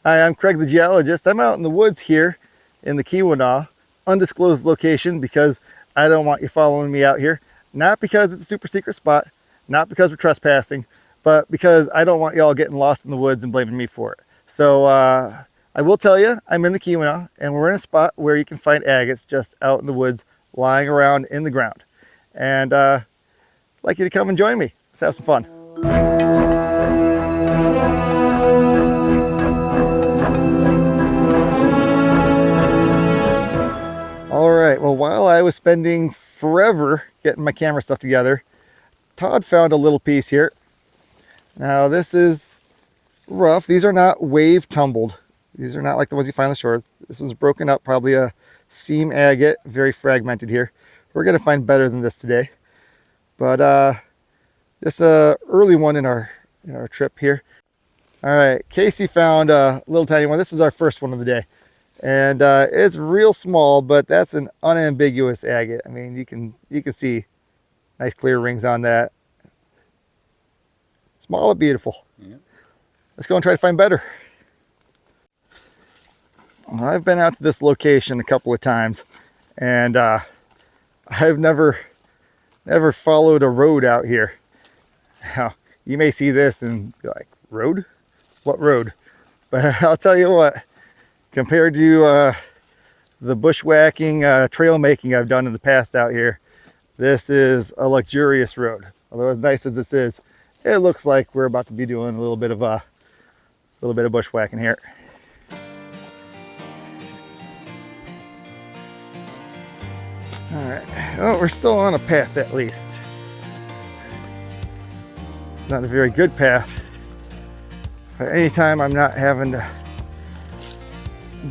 Hi, I'm Craig the geologist. I'm out in the woods here in the Keweenaw, undisclosed location because I don't want you following me out here. Not because it's a super secret spot, not because we're trespassing, but because I don't want y'all getting lost in the woods and blaming me for it. So I will tell you, I'm in the Keweenaw and we're in a spot where you can find agates just out in the woods, lying around in the ground. And I'd like you to come and join me. Let's have some fun. All right, well, while I was spending forever getting my camera stuff together, Todd found a little piece here. Now this is rough. These are not wave tumbled. These are not like the ones you find on the shore. This one's broken up, probably a seam agate, very fragmented here. We're gonna find better than this today. But this early one in our trip here. All right, Casey found a little tiny one. This is our first one of the day. And it's real small, but that's an unambiguous agate. I mean, you can see nice clear rings on that. Small but beautiful. Yeah. Let's go and try to find better. I've been out to this location a couple of times, and I've never followed a road out here. Now, you may see this and be like, road? What road? But I'll tell you what, compared to the bushwhacking, trail making I've done in the past out here, this is a luxurious road. Although as nice as this is, it looks like we're about to be doing a little bit of bushwhacking here. All right, well, we're still on a path at least. It's not a very good path, but anytime I'm not having to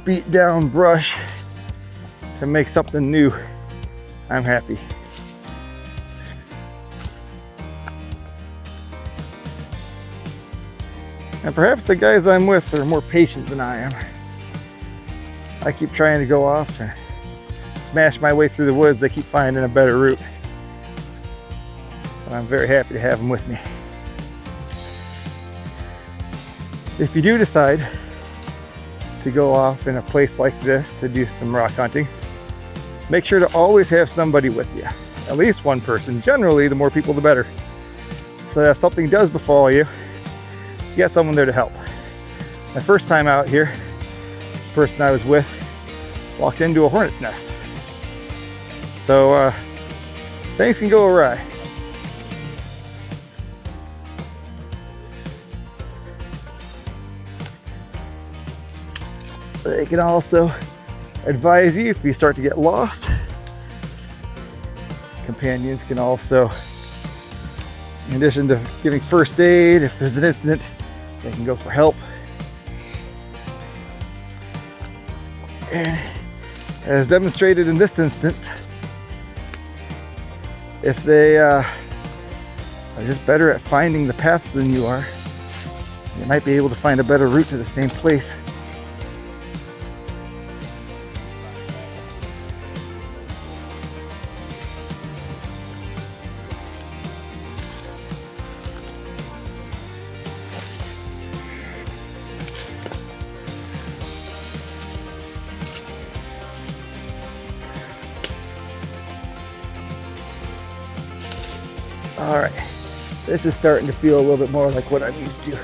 beat down brush to make something new, I'm happy. And perhaps the guys I'm with are more patient than I am. I keep trying to go off and smash my way through the woods. They keep finding a better route. But I'm very happy to have them with me. If you do decide to go off in a place like this to do some rock hunting, make sure to always have somebody with you. At least one person. Generally, the more people, the better. So that if something does befall you, you got someone there to help. My first time out here, the person I was with walked into a hornet's nest. So things can go awry. They can also advise you if you start to get lost. Companions can also, in addition to giving first aid, if there's an incident, they can go for help. And as demonstrated in this instance, if they are just better at finding the paths than you are, you might be able to find a better route to the same place. All right, this is starting to feel a little bit more like what I'm used to.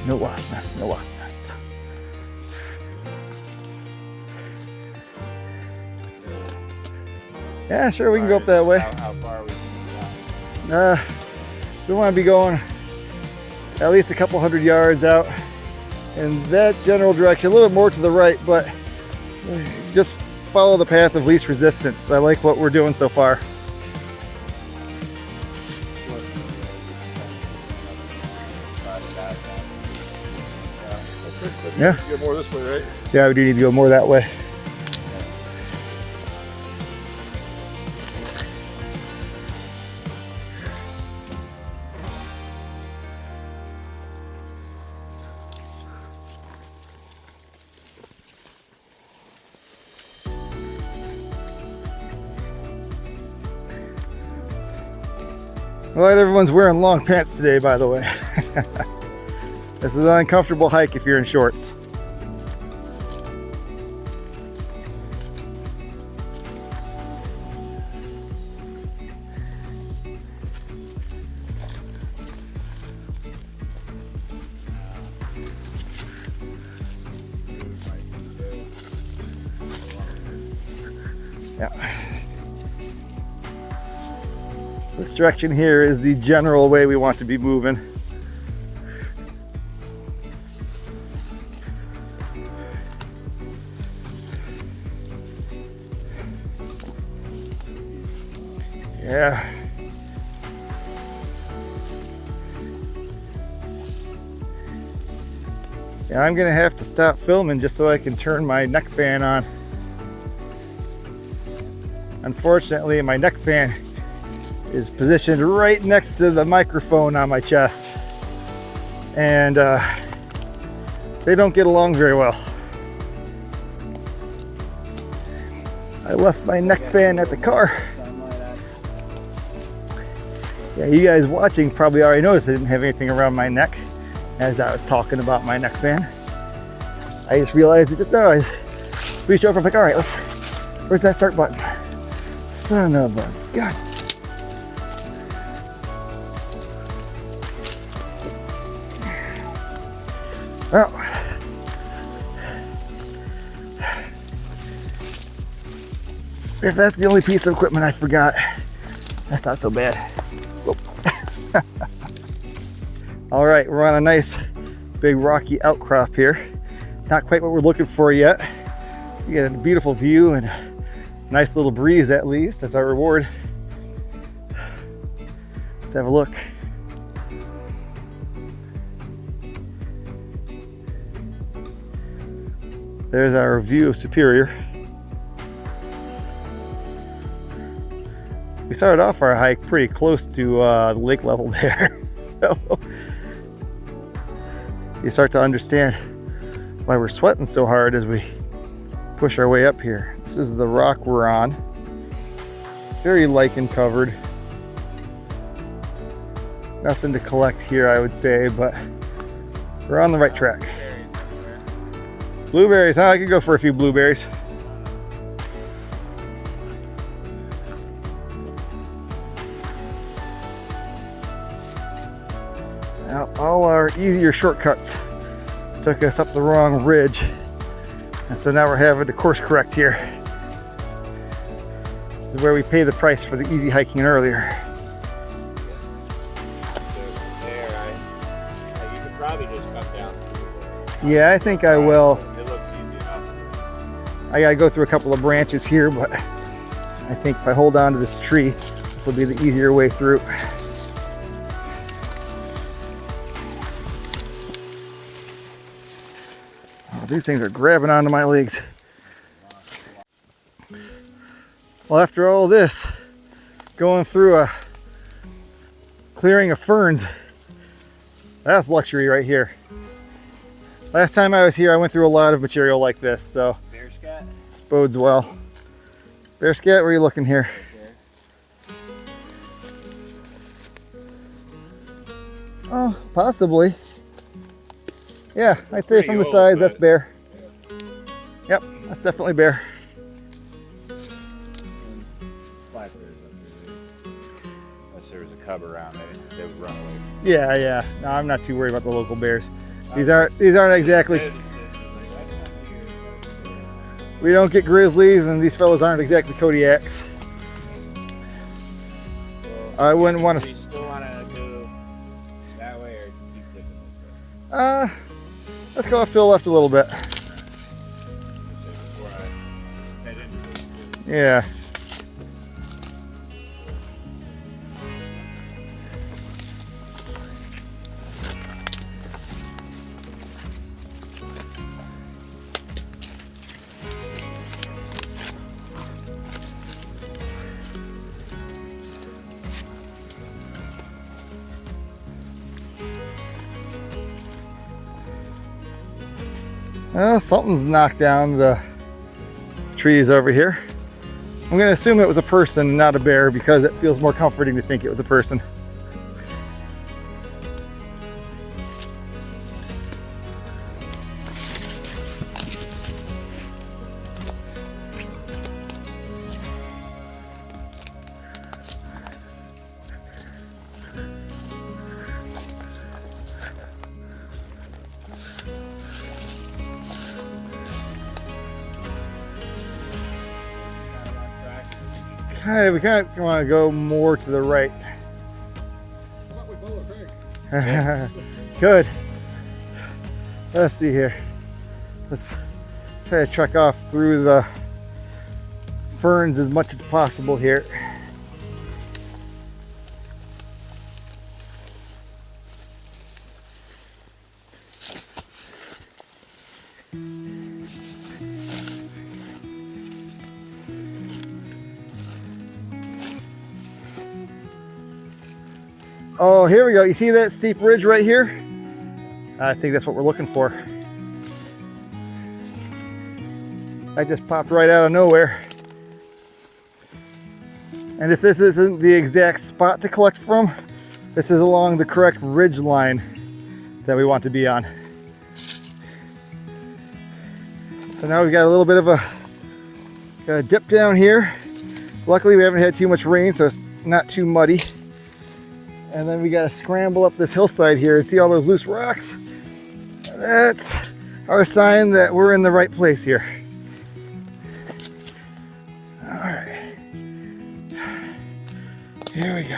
No wasp nests, no wasp nests. Yeah, sure, we can go up that way. How far are we going? We want to be going at least a couple hundred yards out in that general direction, a little bit more to the right, but just follow the path of least resistance. I like what we're doing so far. Yeah. Get more this way, right? Yeah, we do need to go more that way. Well, everyone's wearing long pants today, by the way. This is an uncomfortable hike if you're in shorts. Yeah. This direction here is the general way we want to be moving. Yeah. Yeah, I'm gonna have to stop filming just so I can turn my neck fan on. Unfortunately, my neck fan is positioned right next to the microphone on my chest, and they don't get along very well. I left my neck fan at the car. Yeah, you guys watching probably already noticed I didn't have anything around my neck as I was talking about my neck fan. I just realized it just now. I reached over and I'm like, all right, where's that start button? Son of a gun. Well, if that's the only piece of equipment I forgot, that's not so bad. All right, we're on a nice big rocky outcrop here. Not quite what we're looking for yet. We get a beautiful view and a nice little breeze, at least. That's our reward. Let's have a look. There's our view of Superior. We started off our hike pretty close to the lake level there. So you start to understand why we're sweating so hard as we push our way up here. This is the rock we're on. Very lichen covered. Nothing to collect here, I would say, but we're on the right track. Blueberries, huh? I could go for a few blueberries. Now, all our easier shortcuts took us up the wrong ridge, and so now we're having to course correct here. This is where we pay the price for the easy hiking earlier. You could probably just come down. Yeah, I think I will. It looks easy enough. I gotta go through a couple of branches here, but I think if I hold on to this tree, this will be the easier way through. Oh, these things are grabbing onto my legs. Well, after all this, going through a clearing of ferns, that's luxury right here. Last time I was here, I went through a lot of material like this, so Bear scat? this bodes well. Bear scat, where are you looking here? Oh, possibly. Yeah, I'd say from the size, that's bear. Yep, that's definitely bear. Unless there was a cub around, they would run away. Yeah. No, I'm not too worried about the local bears. These aren't exactly. We don't get grizzlies, and these fellas aren't exactly Kodiaks. I wouldn't want to. Do you still want to go that way, or keep dipping this way? Let's go off to the left a little bit. Before I head into the Yeah. Well, something's knocked down the trees over here. I'm gonna assume it was a person, not a bear, because it feels more comforting to think it was a person. All right, we kind of want to go more to the right. Good. Let's see here. Let's try to trek off through the ferns as much as possible here. Oh, here we go. You see that steep ridge right here? I think that's what we're looking for. I just popped right out of nowhere. And if this isn't the exact spot to collect from, this is along the correct ridge line that we want to be on. So now we've got a little bit of a dip down here. Luckily we haven't had too much rain, so it's not too muddy. And then we got to scramble up this hillside here and see all those loose rocks. That's our sign that we're in the right place here. All right, here we go.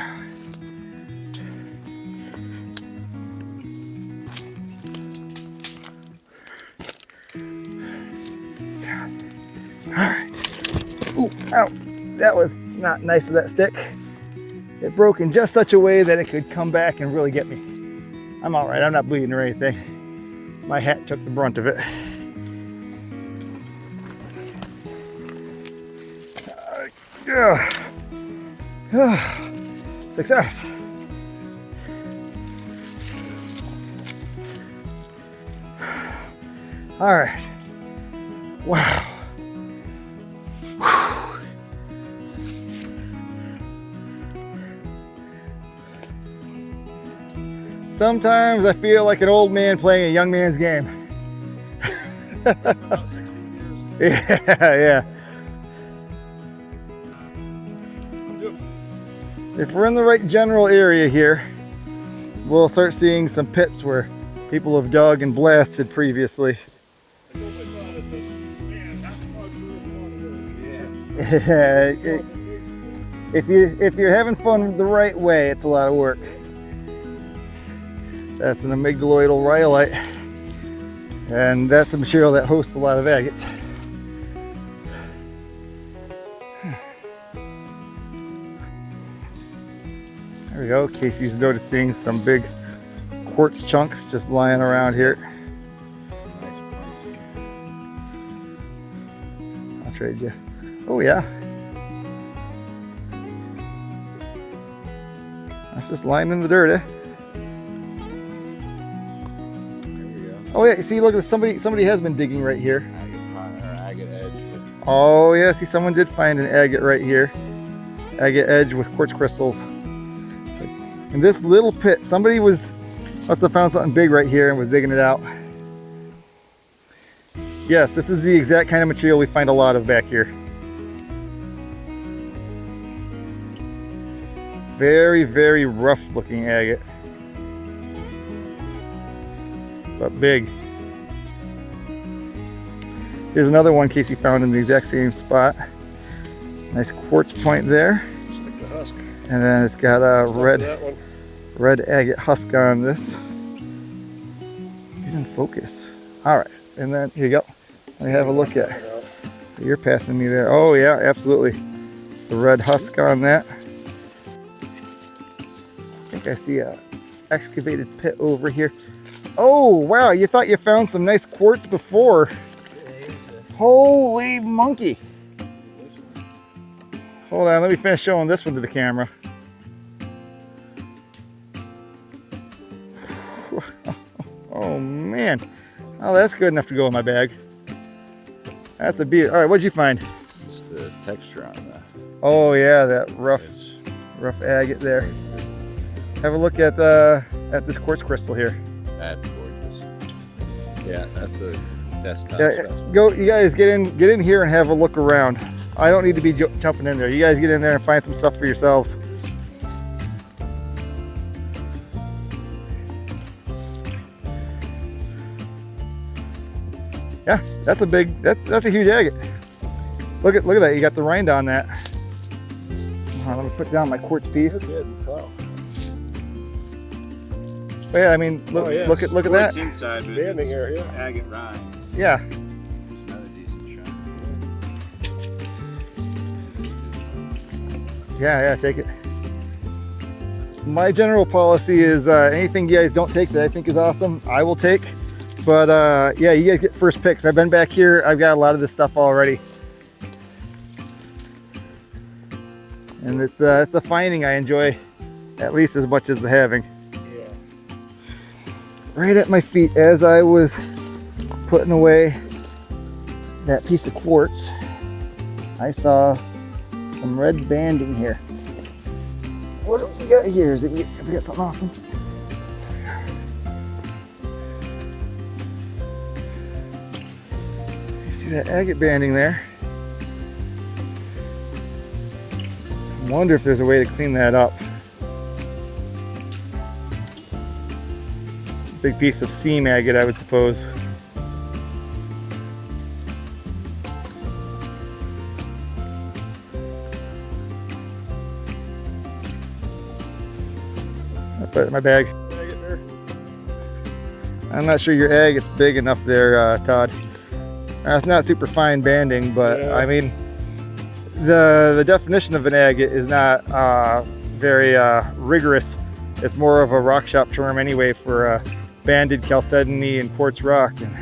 All right. Ooh, ow. That was not nice of that stick. It broke in just such a way that it could come back and really get me. I'm all right, I'm not bleeding or anything. My hat took the brunt of it. Success. All right, wow. Sometimes I feel like an old man playing a young man's game. About 16 years. Yeah. If we're in the right general area here, we'll start seeing some pits where people have dug and blasted previously. Yeah, if you're having fun the right way, it's a lot of work. That's an amygdaloidal rhyolite, and that's the material that hosts a lot of agates. There we go. Casey's noticing some big quartz chunks just lying around here. I'll trade you. Oh yeah. That's just lying in the dirt, eh? Oh yeah, see, look, somebody has been digging right here. Agate edge. Oh yeah, see, someone did find an agate right here. Agate edge with quartz crystals. In this little pit, somebody must have found something big right here and was digging it out. Yes, this is the exact kind of material we find a lot of back here. Very, very rough looking agate. But big. Here's another one Casey found in the exact same spot. Nice quartz point there. Just like the husk. And then it's got a red agate husk on this. Get in focus. All right, and then here you go. Let me have a look at. You're passing me there. Oh yeah, absolutely. The red husk on that. I think I see a excavated pit over here. Oh wow, you thought you found some nice quartz before. Holy monkey. Hold on, let me finish showing this one to the camera. Oh man. Oh, that's good enough to go in my bag. That's a beaut. All right, what'd you find? Just the texture on that. Oh yeah, that rough agate there. Have a look at this quartz crystal here. That's gorgeous. Yeah, that's a desktop Yeah, specimen. go, you guys get in here and have a look around. I don't need to be jumping in there. You guys get in there and find some stuff for yourselves. Yeah, that's a huge agate. Look at that. You got the rind on that. let me put down my quartz piece. That's it. Wow. But yeah, I mean, look, Oh, yes. look at Quartz that. inside, but Banding it's area. agate rind. Yeah. Another decent shot. Yeah, take it. My general policy is anything you guys don't take that I think is awesome, I will take. But yeah, you guys get first picks. I've been back here. I've got a lot of this stuff already. And it's the finding I enjoy at least as much as the having. Yeah. Right at my feet as I was putting away that piece of quartz, I saw some red banding here. What do we got here? Is it, have we got something awesome? You see that agate banding there? I wonder if there's a way to clean that up. Big piece of seam agate, I would suppose. I'll put it in my bag. I'm not sure your agate's big enough there, Todd. It's not super fine banding, but Yeah. I mean, the definition of an agate is not very rigorous. It's more of a rock shop term anyway for banded chalcedony and quartz rock, and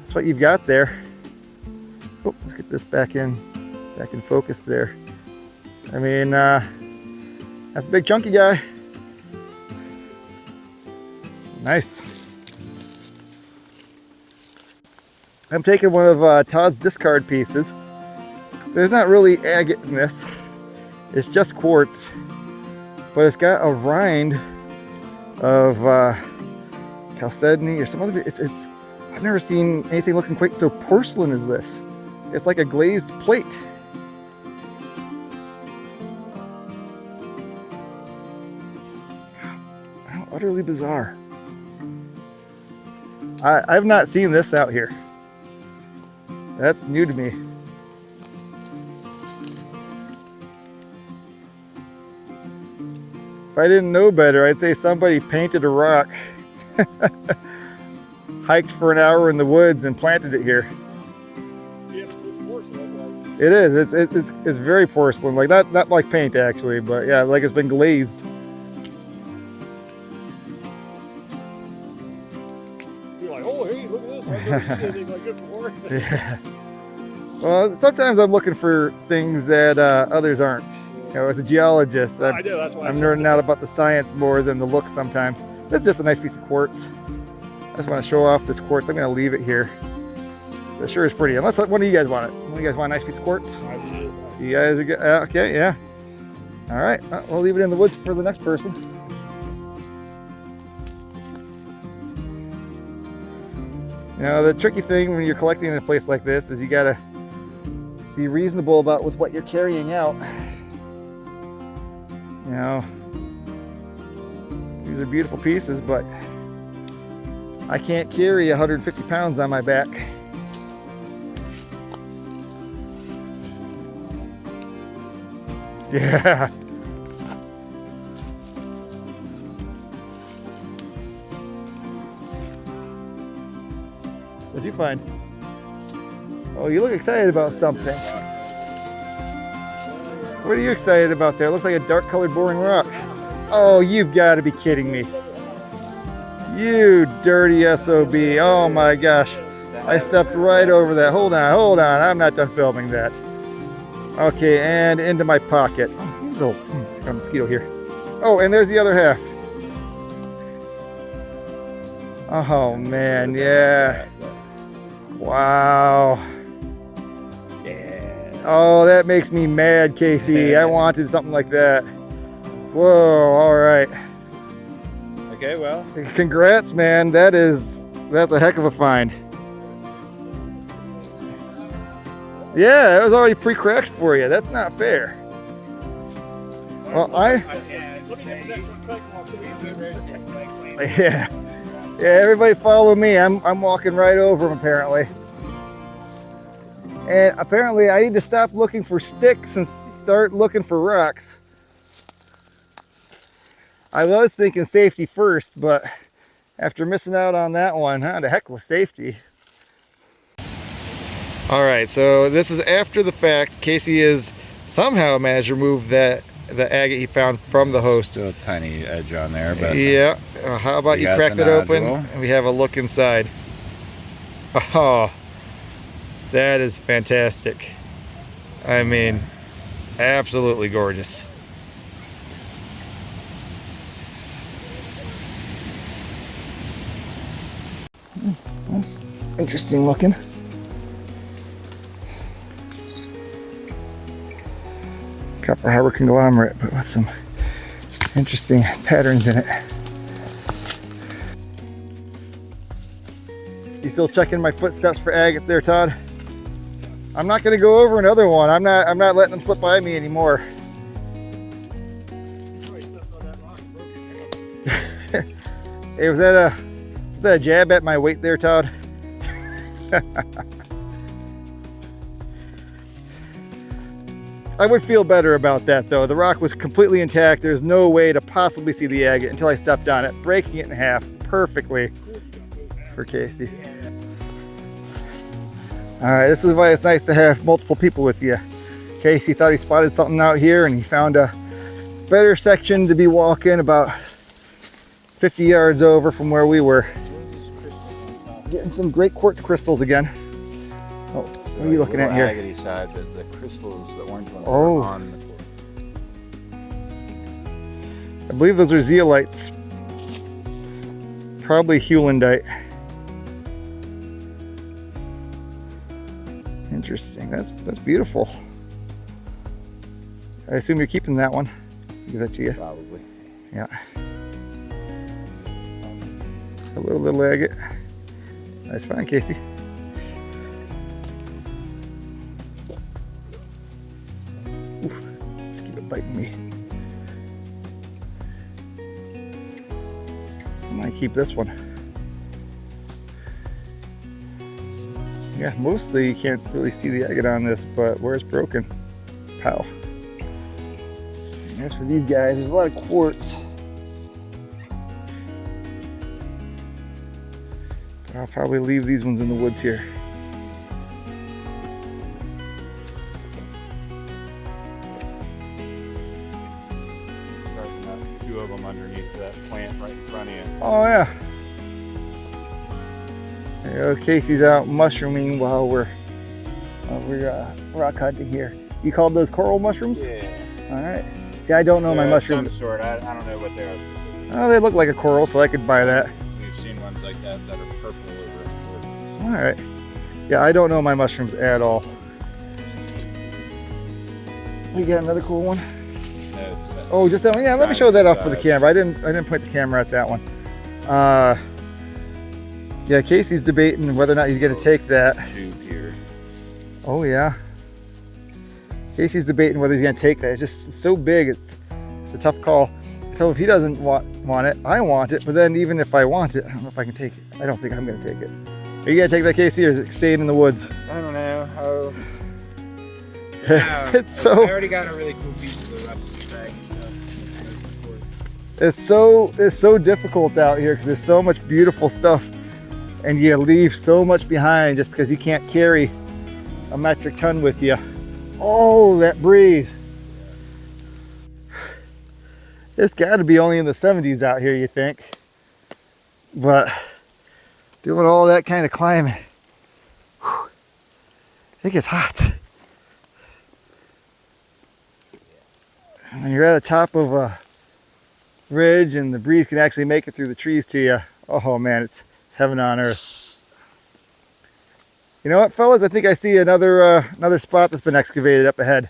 that's what you've got there. Oh, let's get this back in focus there. I mean, that's a big chunky guy. Nice. I'm taking one of Todd's discard pieces. There's not really agate in this. It's just quartz, but it's got a rind of chalcedony or some other. It's. I've never seen anything looking quite so porcelain as this. It's like a glazed plate. How utterly bizarre. I've not seen this out here. That's new to me. If I didn't know better, I'd say somebody painted a rock, hiked for an hour in the woods and planted it here. Yeah, it's porcelain. Like, It is. It's very porcelain, like not like paint actually, but yeah, like it's been glazed. you're like, oh, hey, look at this. I've never seen anything like this before. Yeah. Well, sometimes I'm looking for things that others aren't. You know, as a geologist, I do, that's why I'm I nerding out about the science more than the look sometimes. This is just a nice piece of quartz. I just want to show off this quartz. I'm going to leave it here. It sure is pretty. Unless one of you guys want it. One of you guys want a nice piece of quartz? I do. You guys are good. Okay, yeah. All right, we'll leave it in the woods for the next person. You know, the tricky thing when you're collecting in a place like this is you got to be reasonable about with what you're carrying out. You know, these are beautiful pieces, but I can't carry 150 pounds on my back. Yeah. What'd you find? Oh, you look excited about something. What are you excited about there? It looks like a dark colored boring rock. Oh, you've got to be kidding me. You dirty SOB. Oh my gosh. I stepped right over that. Hold on. I'm not done filming that. Okay, and into my pocket. Oh, got a mosquito here. Oh, and there's the other half. Oh man, yeah. Wow. Oh, that makes me mad, Casey. I wanted something like that. Whoa, all right. Okay, well. Congrats, man. That's a heck of a find. Yeah, it was already pre-cracked for you. That's not fair. Well, yeah. Yeah, everybody follow me. I'm walking right over them apparently. And apparently I need to stop looking for sticks and start looking for rocks. I was thinking safety first, but after missing out on that one, the heck with safety. All right, so this is after the fact. Casey has somehow managed to remove the agate he found from the host. Still a tiny edge on there, but Yeah. How about you crack that open and we have a look inside? Oh, that is fantastic. I mean, absolutely gorgeous. That's interesting looking. Copper Harbor conglomerate, but with some interesting patterns in it. You still checking my footsteps for agates there, Todd? I'm not going to go over another one. I'm not letting them slip by me anymore. Hey, was that a jab at my weight there, Todd? I would feel better about that though. The rock was completely intact. There's no way to possibly see the agate until I stepped on it, breaking it in half perfectly for Casey. All right, this is why it's nice to have multiple people with you. Casey thought he spotted something out here and he found a better section to be walking about 50 yards over from where we were. Getting some great quartz crystals again. Oh, what are you looking at here? Agate side, but the crystals, the orange ones, Oh. are on the I believe those are zeolites. Probably hewlandite. Interesting. That's beautiful. I assume you're keeping that one. Give that to you. probably. Yeah. Hello, little agate. Nice find, Casey. Ooh, just keep it biting me. I might keep this one. Yeah, mostly you can't really see the agate on this, but where it's broken, pow. And as for these guys, there's a lot of quartz. I'll probably leave these ones in the woods here. Starting up 2 of them underneath that plant right in front of you. Oh yeah. There you go. Casey's out mushrooming while we're rock hunting here. You called those coral mushrooms? Yeah. All right. See, I don't know my mushrooms. Some sort. I don't know what they are. Oh, they look like a coral, so I could buy that. We've seen ones like that that are purple over in the All right. Yeah, I don't know my mushrooms at all. We got another cool one. Oh, just that one. Yeah, let me show that off for the camera. I didn't point the camera at that one. Yeah, Casey's debating whether or not he's going to take that. Tube here. Oh yeah. Casey's debating whether he's going to take that. It's just so big. It's a tough call. So if he doesn't want it, I want it. But then even if I want it, I don't know if I can take it. I don't think I'm going to take it. Are you going to take that, Casey, or is it staying in the woods? I don't know how. It's so. I already got a really cool piece of the rough bag and stuff. It's so difficult out here because there's so much beautiful stuff, and you leave so much behind just because you can't carry a metric ton with you. Oh, that breeze. It's got to be only in the 70s out here, you think. But doing all that kind of climbing, whew, it gets hot. And when you're at the top of a ridge and the breeze can actually make it through the trees to you, oh man, it's heaven on earth. You know what, fellas? I think I see another spot that's been excavated up ahead.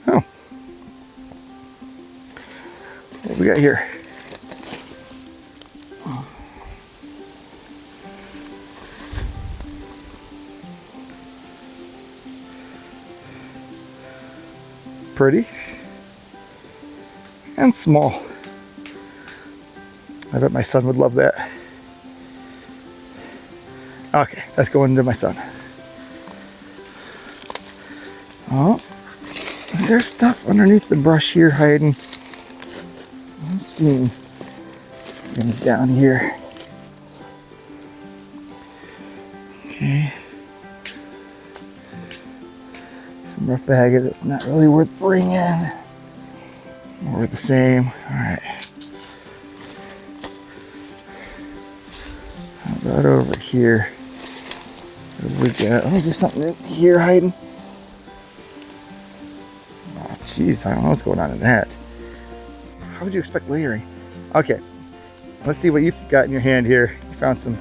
Oh, what do we got here? Pretty and small. I bet my son would love that. Okay, let's go into my son. Oh, let's Is there stuff underneath the brush here hiding? I'm seeing things down here. Okay. Some rough agate that's not really worth bringing. More the same. Alright. How about over here? What do we got? Oh, is there something in here hiding? Oh, jeez, I don't know what's going on in that. How would you expect layering? Okay, let's see what you've got in your hand here. You found some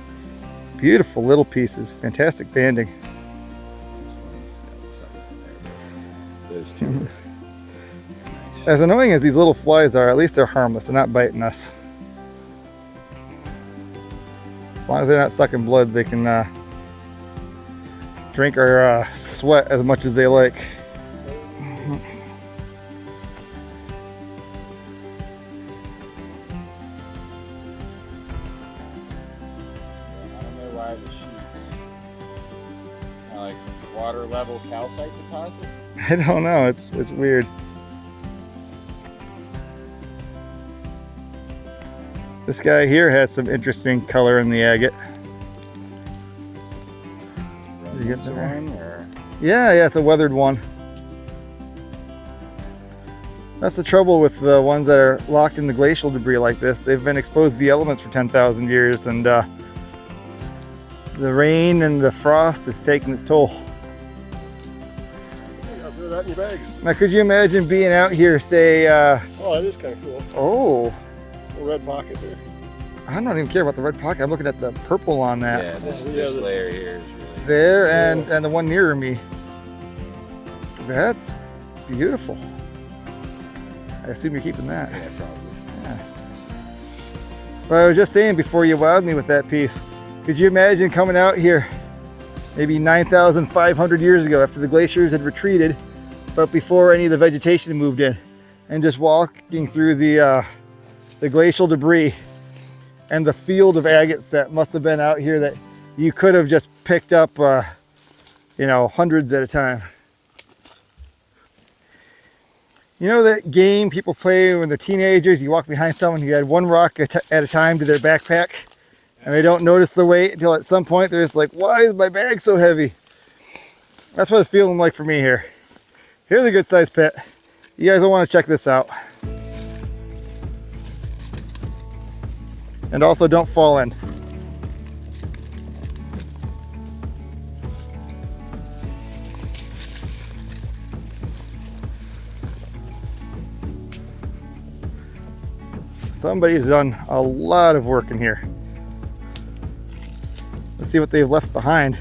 beautiful little pieces. Fantastic banding. Those two. As annoying as these little flies are, at least they're harmless. They're not biting us. As long as they're not sucking blood, they can drink our sweat as much as they like. I don't know why the sheep. Like water level calcite deposit. I don't know. It's weird. This guy here has some interesting color in the agate. You get This there? one, or Yeah, it's a weathered one. That's the trouble with the ones that are locked in the glacial debris like this. They've been exposed to the elements for 10,000 years, and the rain and the frost has taken its toll. I'll throw that in your bag. Now, could you imagine being out here, say, Oh, that is kind of cool. oh, A red pocket there. I don't even care about the red pocket. I'm looking at the purple on that. yeah, this Yeah, layer here is really. There, and the one nearer me. That's beautiful. I assume you're keeping that. Yeah, probably. Yeah. But I was just saying before you wowed me with that piece, could you imagine coming out here maybe 9,500 years ago after the glaciers had retreated, but before any of the vegetation had moved in, and just walking through the glacial debris and the field of agates that must have been out here that you could have just picked up, you know, hundreds at a time. You know that game people play when they're teenagers? You walk behind someone who had one rock at a time to their backpack, and they don't notice the weight until at some point they're just like, why is my bag so heavy? That's what it's feeling like for me here. Here's a good sized pit. You guys will want to check this out. And also don't fall in. Somebody's done a lot of work in here. Let's see what they've left behind.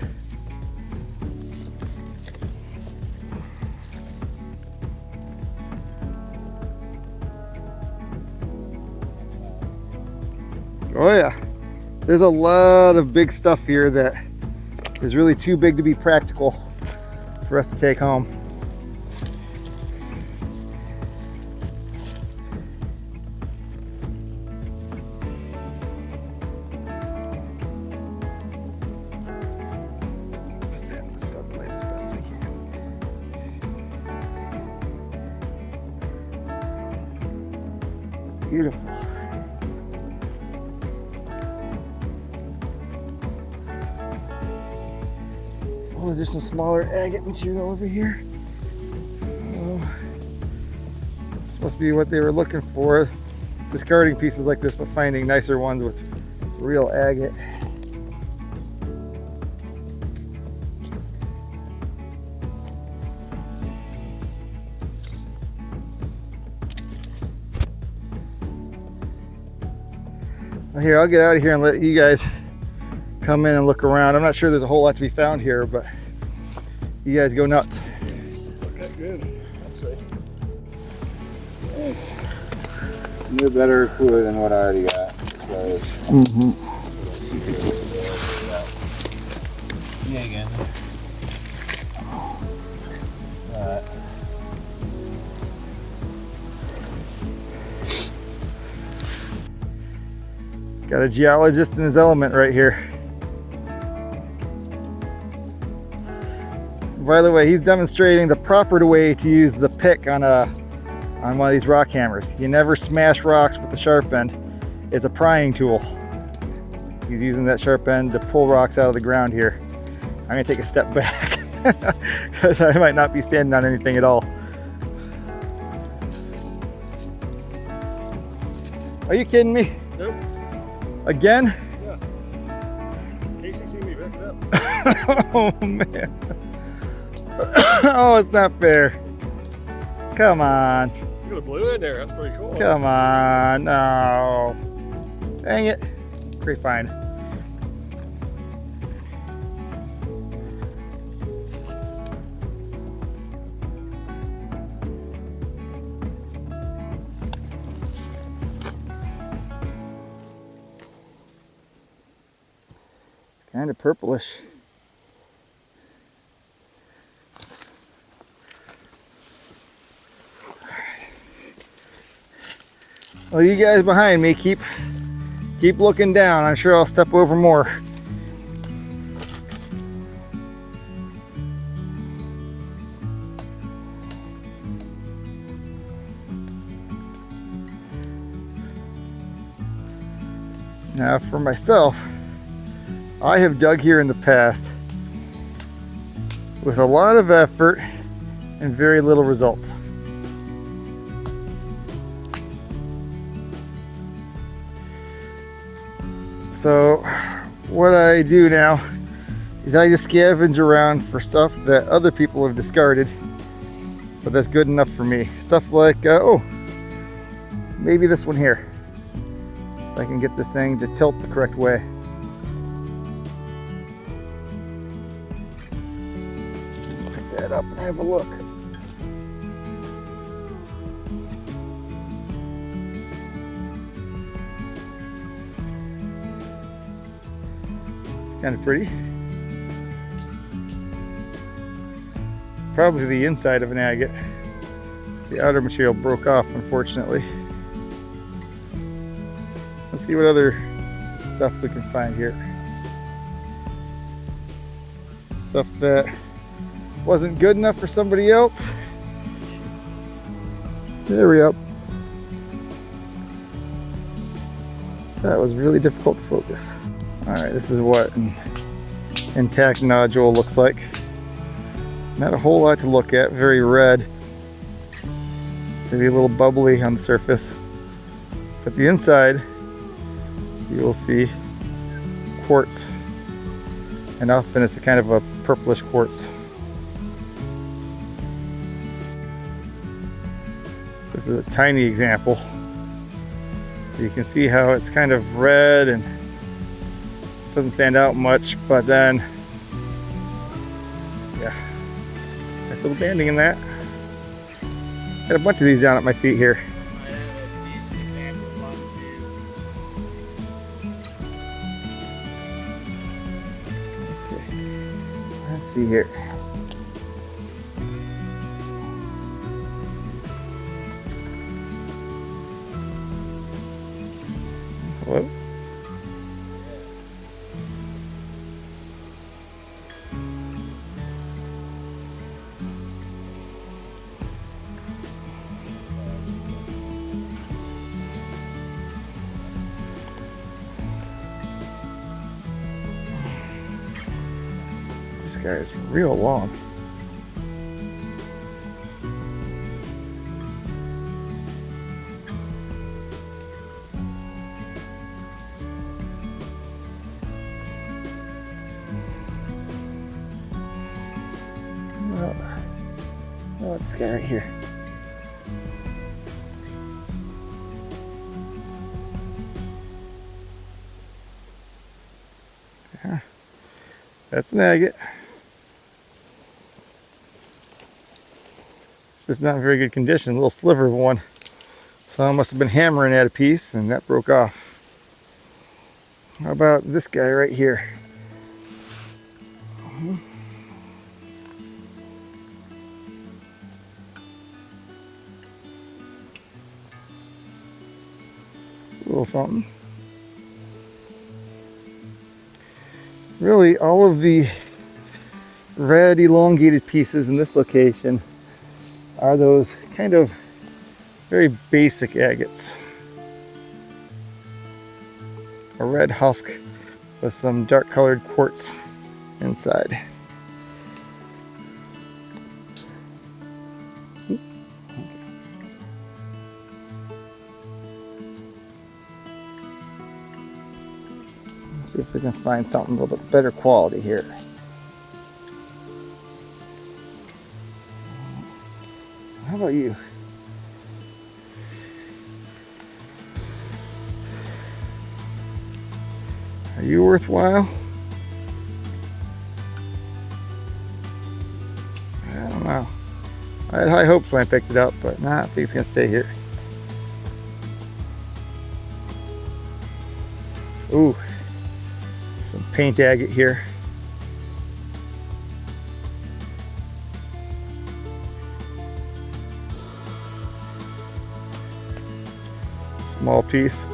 Oh yeah, there's a lot of big stuff here that is really too big to be practical for us to take home. Beautiful. Oh, is there some smaller agate material over here? Oh, this must be what they were looking for. Discarding pieces like this, but finding nicer ones with real agate. Well, here, I'll get out of here and let you guys come in and look around. I'm not sure there's a whole lot to be found here, but you guys go nuts. Okay, good. I'd say. No better clue than what I already got. So, yeah, again. Got a geologist in his element right here. by the way, he's demonstrating the proper way to use the pick on one of these rock hammers. You never smash rocks with the sharp end. It's a prying tool. He's using that sharp end to pull rocks out of the ground here. I'm gonna take a step back because I might not be standing on anything at all. Are you kidding me? Nope. Again? Yeah. Casey seen me back up. Oh man. Oh, it's not fair. Come on. You got a blue in there. That's pretty cool. Come on. No. Dang it. Great find. It's kind of purplish. Well, you guys behind me keep looking down. I'm sure I'll step over more. Now for myself, I have dug here in the past with a lot of effort and very little results. So what I do now is I just scavenge around for stuff that other people have discarded, but that's good enough for me. Stuff like, oh, maybe this one here. If I can get this thing to tilt the correct way. Pick that up and have a look. Kind of pretty. Probably the inside of an agate. The outer material broke off, unfortunately. Let's see what other stuff we can find here. Stuff that wasn't good enough for somebody else. There we go. That was really difficult to focus. All right, this is what an intact nodule looks like. Not a whole lot to look at, very red. Maybe a little bubbly on the surface. But the inside, you will see quartz. And often it's a kind of a purplish quartz. This is a tiny example. You can see how it's kind of red and doesn't stand out much, but then, yeah, nice little banding in that. Got a bunch of these down at my feet here. Okay. Let's see here. Whoa. This guy is real long. Oh, this guy right here. Yeah, that's an agate. It's just not in very good condition, a little sliver of one. So I must have been hammering at a piece and that broke off. How about this guy right here? A little something. Really, all of the red elongated pieces in this location are those kind of very basic agates. A red husk with some dark colored quartz inside. Let's see if we can find something a little bit better quality here. How about you? Are you worthwhile? I don't know. I had high hopes when I picked it up, but nah, I think it's gonna stay here. Ooh, some paint agate here. Small piece.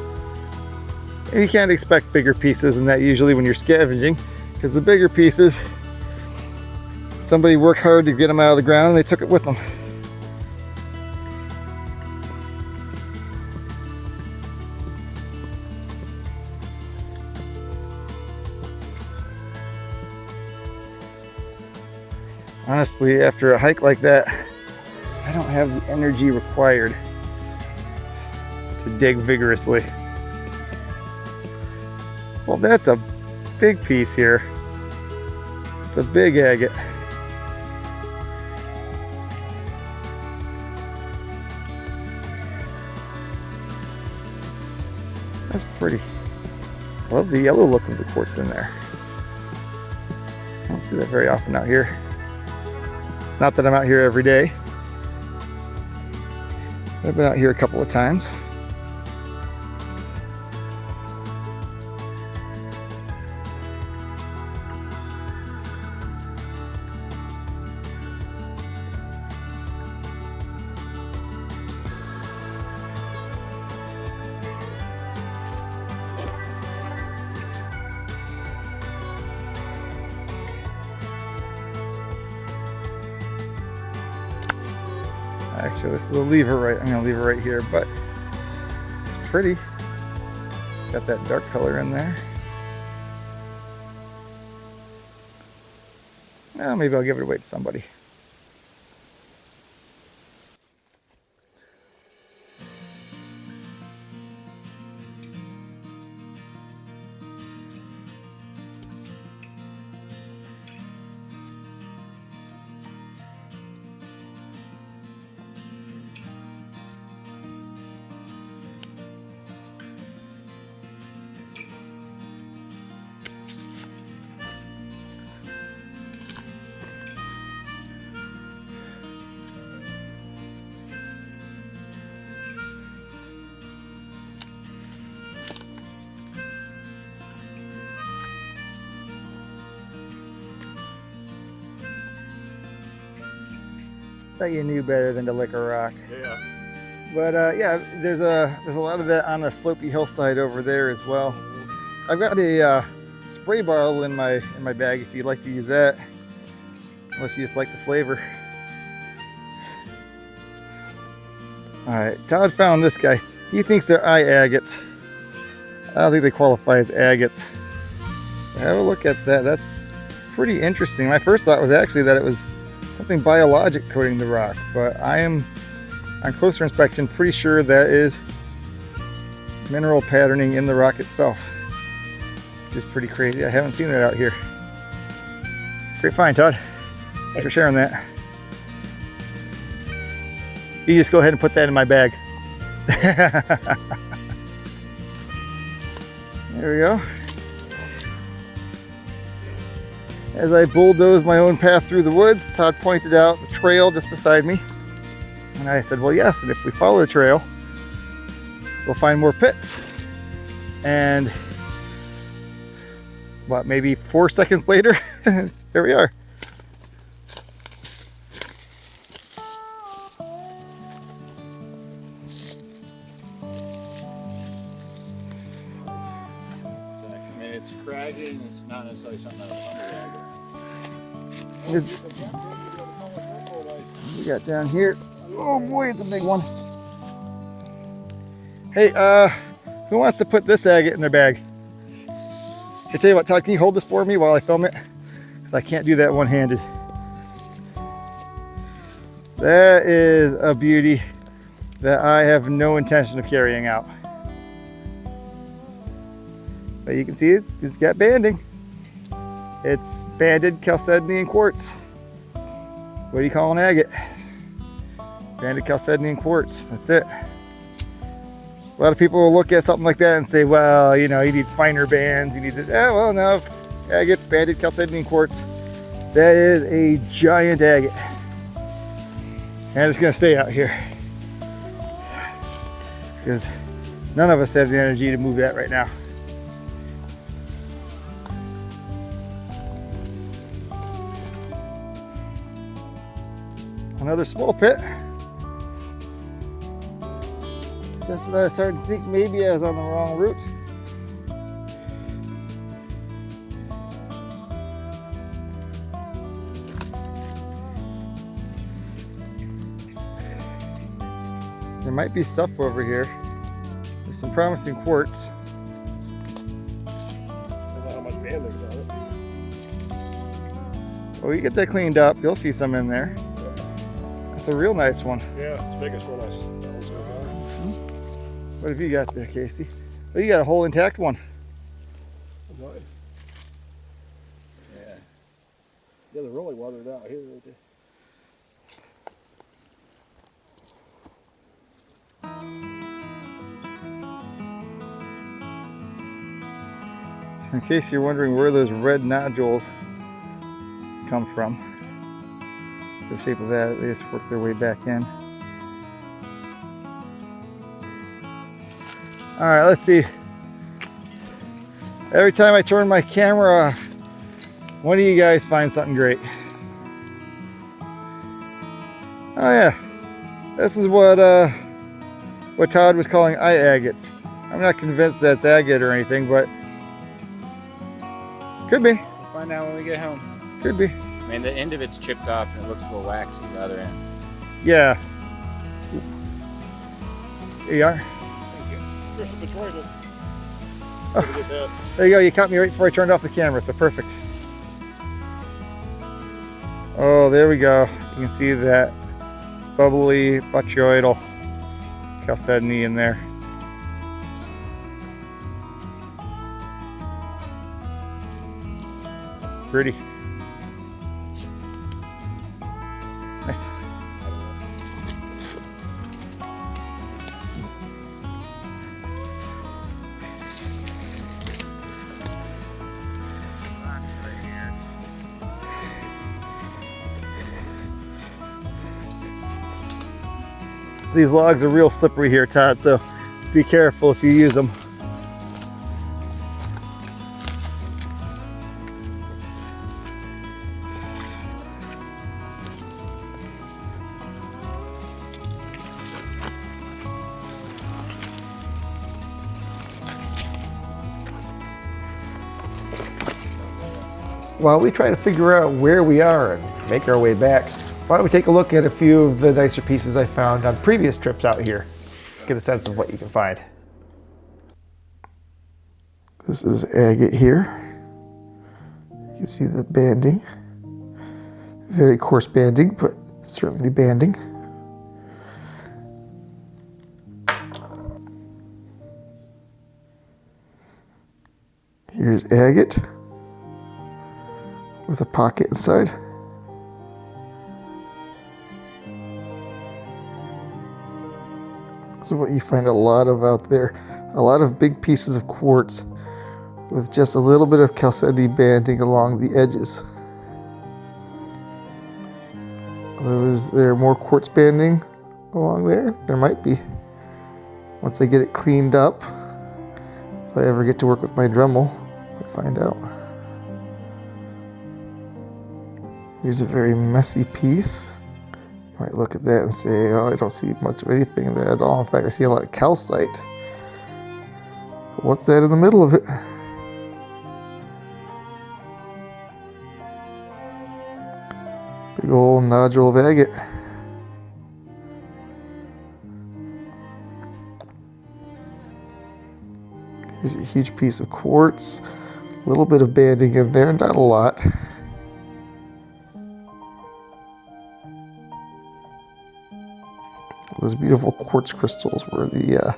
And you can't expect bigger pieces than that usually when you're scavenging, because the bigger pieces, somebody worked hard to get them out of the ground and they took it with them. Honestly, after a hike like that, I don't have the energy required to dig vigorously. Well, that's a big piece here. It's a big agate. That's pretty. I love the yellow look of the quartz in there. I don't see that very often out here. Not that I'm out here every day. I've been out here a couple of times. Actually, this is a lever right. I'm gonna leave it right here, but it's pretty. Got that dark color in there. Well, maybe I'll give it away to somebody. Thought you knew better than to lick a rock. Yeah. But yeah, there's a lot of that on the slopey hillside over there as well. I've got a spray bottle in my bag if you'd like to use that, unless you just like the flavor. All right, Todd found this guy. He thinks they're eye agates. I don't think they qualify as agates. Have a look at that. That's pretty interesting. My first thought was actually that it was something biologic coating the rock, but I am, on closer inspection, pretty sure that is mineral patterning in the rock itself, which is pretty crazy. I haven't seen that out here. Great find, Todd. Thanks for sharing that. You just go ahead and put that in my bag. There we go. As I bulldozed my own path through the woods, Todd pointed out the trail just beside me. And I said, well, yes, and if we follow the trail, we'll find more pits. And what, maybe 4 seconds later, there we are. I mean, it's craggy and it's not necessarily something that'll come together. This, we got down here. Oh boy, it's a big one. Hey, who wants to put this agate in their bag? I tell you what, Todd, can you hold this for me while I film it? 'Cause I can't do that one-handed. That is a beauty that I have no intention of carrying out. But you can see it's got banding. It's banded chalcedony quartz. What do you call an agate? Banded chalcedony quartz, that's it. A lot of people will look at something like that and say, well, you know, you need finer bands, you need this. Yeah, well, no, agates, banded chalcedony quartz. That is a giant agate. And it's gonna stay out here because none of us have the energy to move that right now. Another small pit. Just when I started to think maybe I was on the wrong route. There might be stuff over here. There's some promising quartz. I don't know how much banding's on it. Well, you get that cleaned up, you'll see some in there. That's a real nice one. Yeah, it's the biggest one I saw. What have you got there, Casey? Oh, you got a whole intact one. Yeah. Yeah, they're really weathered out here, aren't they? In case you're wondering where those red nodules come from, the shape of that, they just work their way back in. All right, let's see. Every time I turn my camera off, one of you guys finds something great. Oh yeah, this is what Todd was calling eye agates. I'm not convinced that's agate or anything, but could be. We'll find out when we get home. Could be. I mean, the end of it's chipped off and it looks a little waxy, the other end. Yeah. Here you are. Thank you. Christopher betrayed it. Oh. Get that. There you go. You caught me right before I turned off the camera, so perfect. Oh, there we go. You can see that bubbly botryoidal chalcedony in there. Pretty. Nice. These logs are real slippery here, Todd, so be careful if you use them. While we try to figure out where we are and make our way back, why don't we take a look at a few of the nicer pieces I found on previous trips out here. Get a sense of what you can find. This is agate here. You can see the banding. Very coarse banding, but certainly banding. Here's agate with a pocket inside. This is what you find a lot of out there. A lot of big pieces of quartz with just a little bit of chalcedony banding along the edges. Is there more quartz banding along there? There might be. Once I get it cleaned up, if I ever get to work with my Dremel, I'll find out. Here's a very messy piece. You might look at that and say, oh, I don't see much of anything in that at all. In fact, I see a lot of calcite. But what's that in the middle of it? Big old nodule of agate. Here's a huge piece of quartz. A little bit of banding in there, not a lot. Those beautiful quartz crystals were the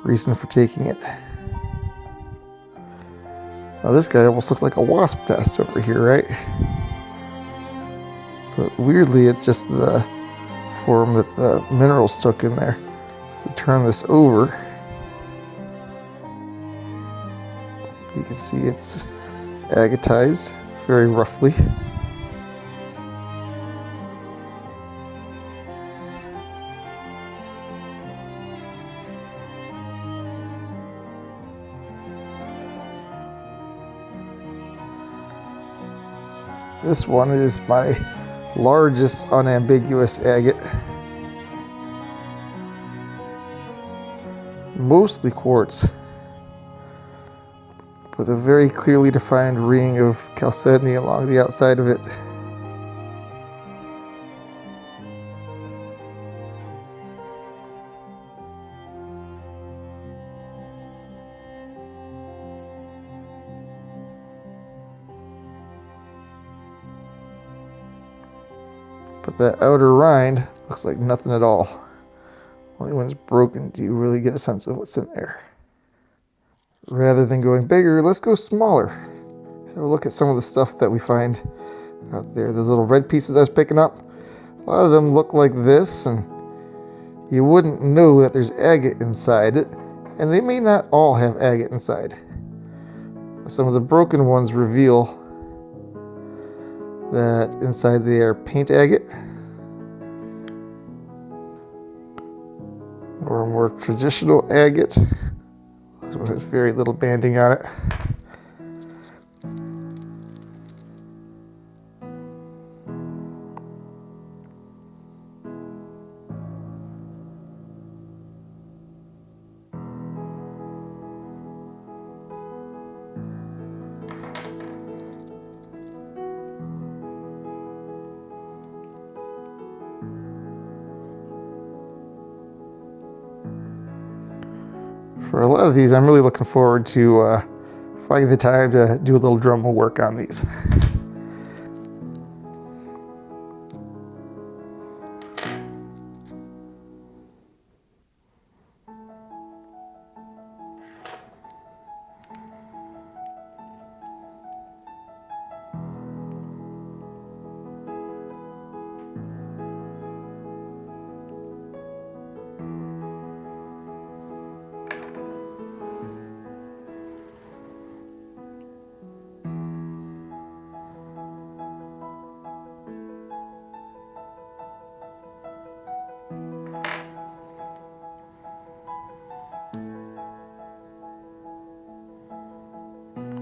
reason for taking it. Now this guy almost looks like a wasp nest over here, right? But weirdly, it's just the form that the minerals took in there. If we turn this over, you can see it's agatized very roughly. This one is my largest unambiguous agate. Mostly quartz, with a very clearly defined ring of chalcedony along the outside of it. But that outer rind looks like nothing at all. Only when it's broken do you really get a sense of what's in there. Rather than going bigger, let's go smaller. Have a look at some of the stuff that we find out there. Those little red pieces I was picking up, a lot of them look like this, and you wouldn't know that there's agate inside it, and they may not all have agate inside. Some of the broken ones reveal that inside they are paint agate, or a more traditional agate. This one has very little banding on it. For a lot of these, I'm really looking forward to finding the time to do a little Dremel work on these.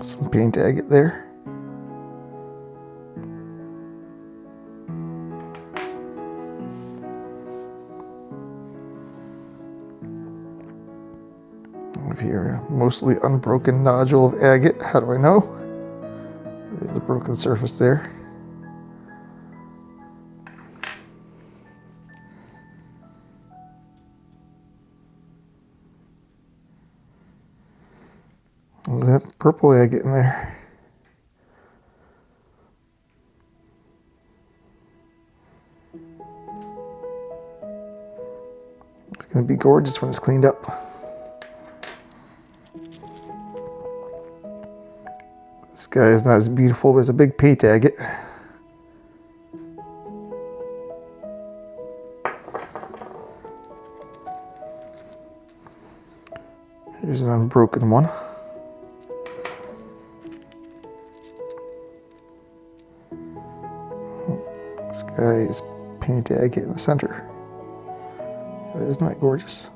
Some paint agate there. Over here, mostly unbroken nodule of agate. How do I know? There's a broken surface there. Look at that purple agate in there. It's going to be gorgeous when it's cleaned up. This guy is not as beautiful, but it's a big paint agate. Here's an unbroken one. This guy is paint agate in the center. Isn't that gorgeous?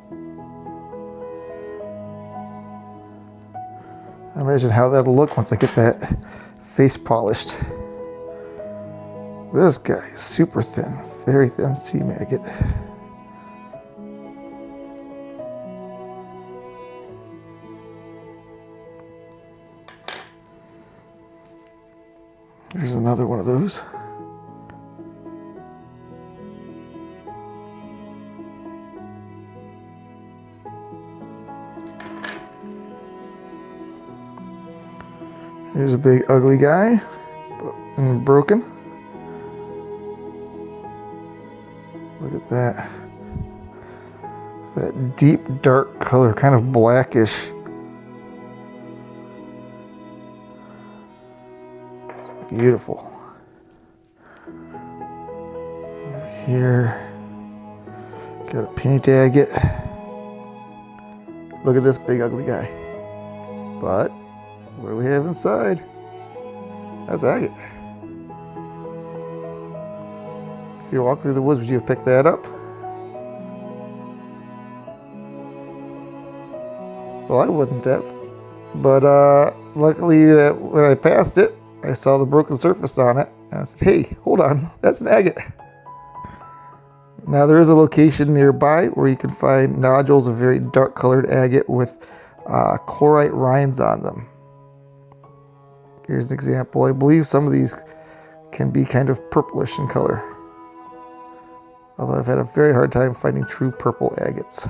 Imagine how that'll look once I get that face polished. This guy is super thin, very thin seam agate. Here's another one of those. Here's a big ugly guy, and broken. Look at that. That deep dark color, kind of blackish. It's beautiful. Over here, got a paint agate. Look at this big ugly guy. But what do we have inside? That's agate. If you walk through the woods, would you have picked that up? Well, I wouldn't have. But luckily, when I passed it, I saw the broken surface on it. And I said, hey, hold on, that's an agate. Now, there is a location nearby where you can find nodules of very dark colored agate with chlorite rinds on them. Here's an example. I believe some of these can be kind of purplish in color. Although I've had a very hard time finding true purple agates.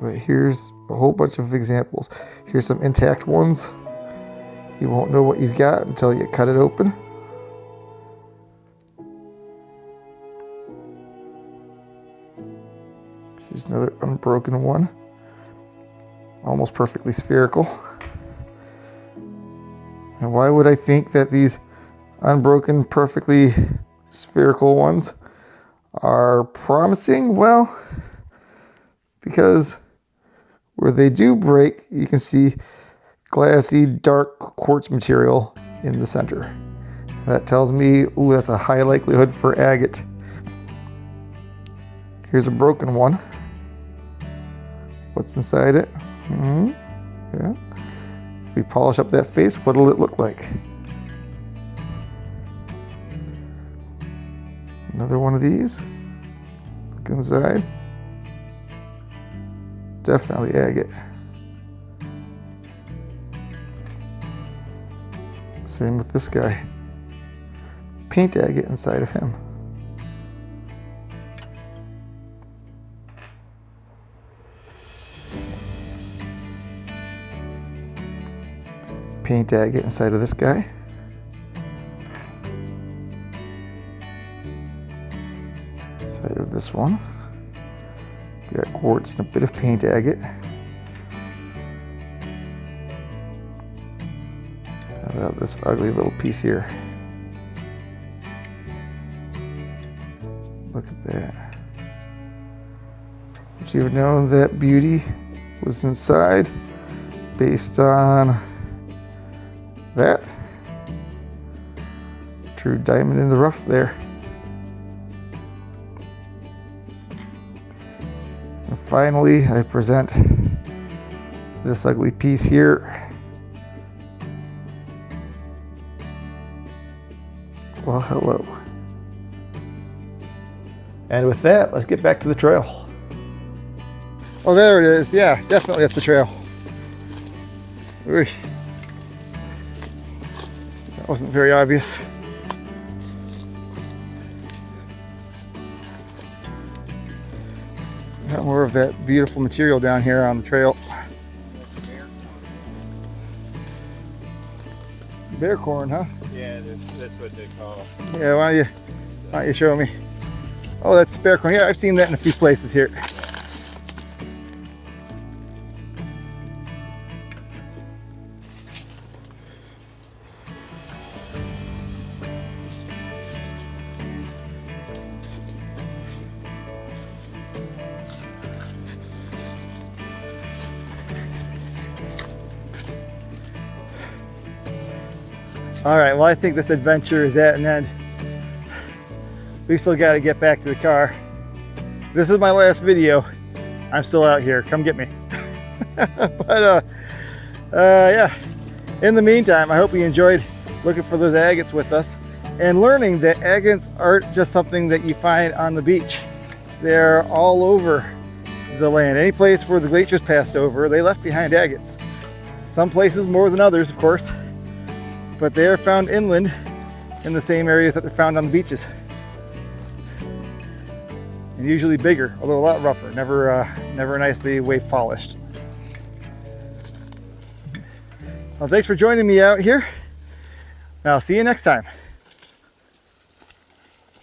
But here's a whole bunch of examples. Here's some intact ones. You won't know what you've got until you cut it open. Here's another unbroken one. Almost perfectly spherical. And why would I think that these unbroken, perfectly spherical ones are promising? Well, because where they do break, you can see glassy, dark quartz material in the center. And that tells me, ooh, that's a high likelihood for agate. Here's a broken one. What's inside it? Yeah. If we polish up that face, what'll it look like? Another one of these. Look inside. Definitely agate. Same with this guy. Paint agate inside of him. Paint agate inside of this guy. Inside of this one. We got quartz and a bit of paint agate. How about this ugly little piece here? Look at that. Would you have known that beauty was inside based on that? True diamond in the rough there. And finally, I present this ugly piece here. Well, hello. And with that, let's get back to the trail. Oh, there it is. Yeah, definitely that's the trail. Ooh. That wasn't very obvious. Got more of that beautiful material down here on the trail. Bear corn, huh? Yeah, that's what they call it. Yeah, why don't you show me? Oh, that's bear corn. Yeah, I've seen that in a few places here. All right, well, I think this adventure is at an end. We still got to get back to the car. This is my last video. I'm still out here. Come get me. But yeah, in the meantime, I hope you enjoyed looking for those agates with us and learning that agates aren't just something that you find on the beach. They're all over the land. Any place where the glaciers passed over, they left behind agates. Some places more than others, of course. But they are found inland in the same areas that they're found on the beaches. And usually bigger, although a lot rougher, never nicely wave polished. Well, thanks for joining me out here. I'll see you next time.